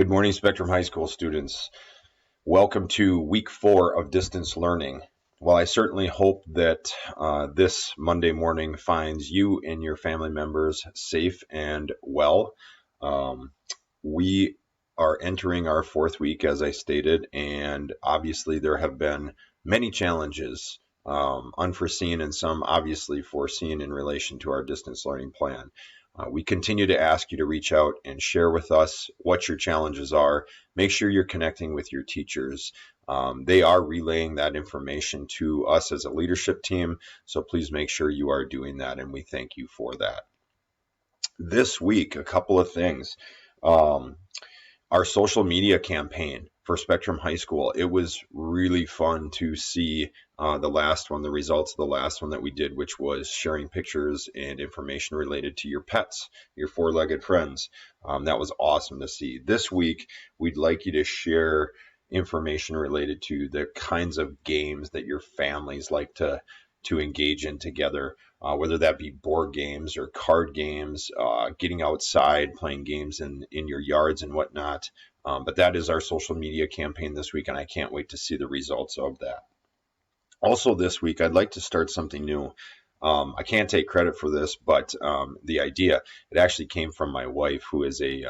Good morning, Spectrum High School students. Welcome to week 4 of distance learning. While I certainly hope that this Monday morning finds you and your family members safe and well, we are entering our 4th week, as I stated, and obviously there have been many challenges, unforeseen and some obviously foreseen in relation to our distance learning plan. We continue to ask you to reach out and share with us what your challenges are. Make sure you're connecting with your teachers. They are relaying that information to us as a leadership team, so please make sure you are doing that, and we thank you for that. This week, a couple of things. Our social media campaign for Spectrum High School, it was really fun to see the results of the last one that we did, which was sharing pictures and information related to your pets, your four-legged friends. That was awesome to see. This week, we'd like you to share information related to the kinds of games that your families like to engage in together, whether that be board games or card games, getting outside, playing games in your yards and whatnot. But that is our social media campaign this week, and I can't wait to see the results of that. Also this week, I'd like to start something new. I can't take credit for this, but the idea, it actually came from my wife, who is a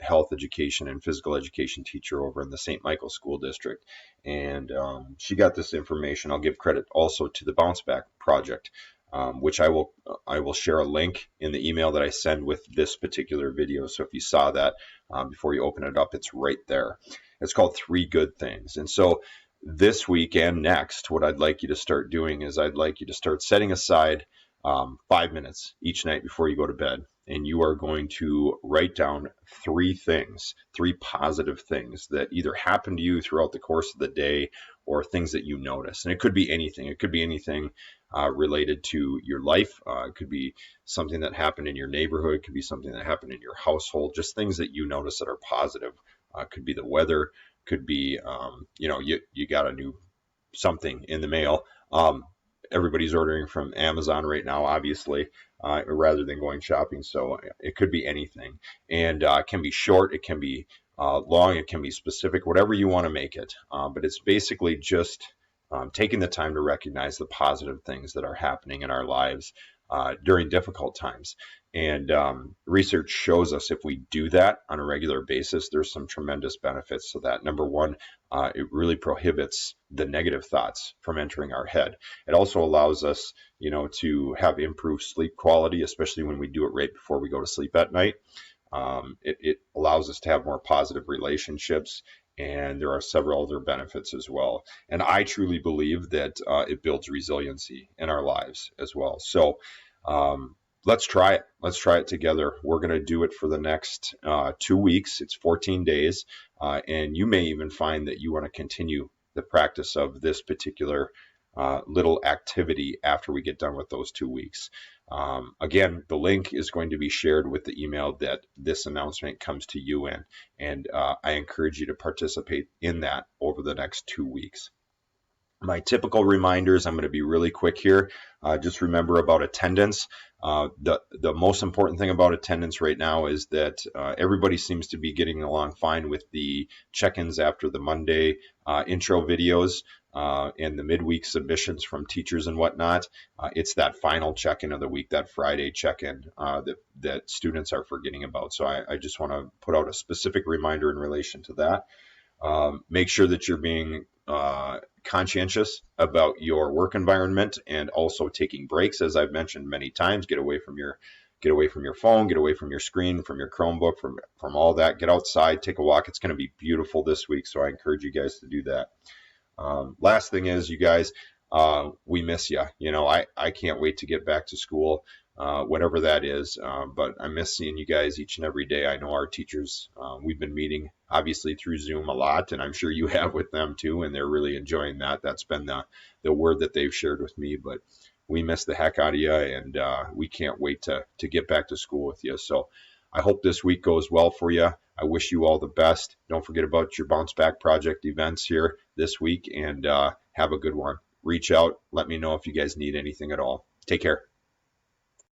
health education and physical education teacher over in the St. Michael School District. And she got this information. I'll give credit also to the Bounce Back Project, which I will share a link in the email that I send with this particular video. So if you saw that before you open it up, it's right there. It's called 3 Good Things. And so this week and next, what I'd like you to start doing is I'd like you to start setting aside 5 minutes each night before you go to bed. And you are going to write down 3 things, 3 positive things that either happened to you throughout the course of the day or things that you notice. And it could be anything. It could be anything related to your life. It could be something that happened in your neighborhood. It could be something that happened in your household. Just things that you notice that are positive. Could be the weather. Could be, you got a new something in the mail. Everybody's ordering from Amazon right now, obviously, rather than going shopping. So it could be anything. And it can be short. It can be long. It can be specific, whatever you want to make it. But it's basically just taking the time to recognize the positive things that are happening in our lives during difficult times. And research shows us if we do that on a regular basis, there's some tremendous benefits to that. Number one, it really prohibits the negative thoughts from entering our head. It also allows us, to have improved sleep quality, especially when we do it right before we go to sleep at night. It allows us to have more positive relationships, and there are several other benefits as well. And I truly believe that it builds resiliency in our lives as well. So let's try it. Let's try it together. We're going to do it for the next 2 weeks. It's 14 days. And you may even find that you want to continue the practice of this particular little activity after we get done with those 2 weeks. Again, the link is going to be shared with the email that this announcement comes to you in, and I encourage you to participate in that over the next 2 weeks. My typical reminders, I'm going to be really quick here. Just remember about attendance. The most important thing about attendance right now is that everybody seems to be getting along fine with the check-ins after the Monday intro videos and the midweek submissions from teachers and whatnot. It's that final check-in of the week, that Friday check-in that students are forgetting about. So I just want to put out a specific reminder in relation to that. Make sure that you're being conscientious about your work environment and also taking breaks, as I've mentioned many times. Get away from your phone, get away from your screen, from your Chromebook, from all that. Get outside, take a walk. It's going to be beautiful this week, so I encourage you guys to do that. Last thing is, you guys, we miss you. I can't wait to get back to school, whatever that is. But I miss seeing you guys each and every day. I know our teachers, we've been meeting obviously through Zoom a lot, and I'm sure you have with them too, and they're really enjoying that. That's been the word that they've shared with me. But we miss the heck out of you, and we can't wait to get back to school with you. So I hope this week goes well for you. I wish you all the best. Don't forget about your Bounce Back Project events here this week, and have a good one. Reach out. Let me know if you guys need anything at all. Take care.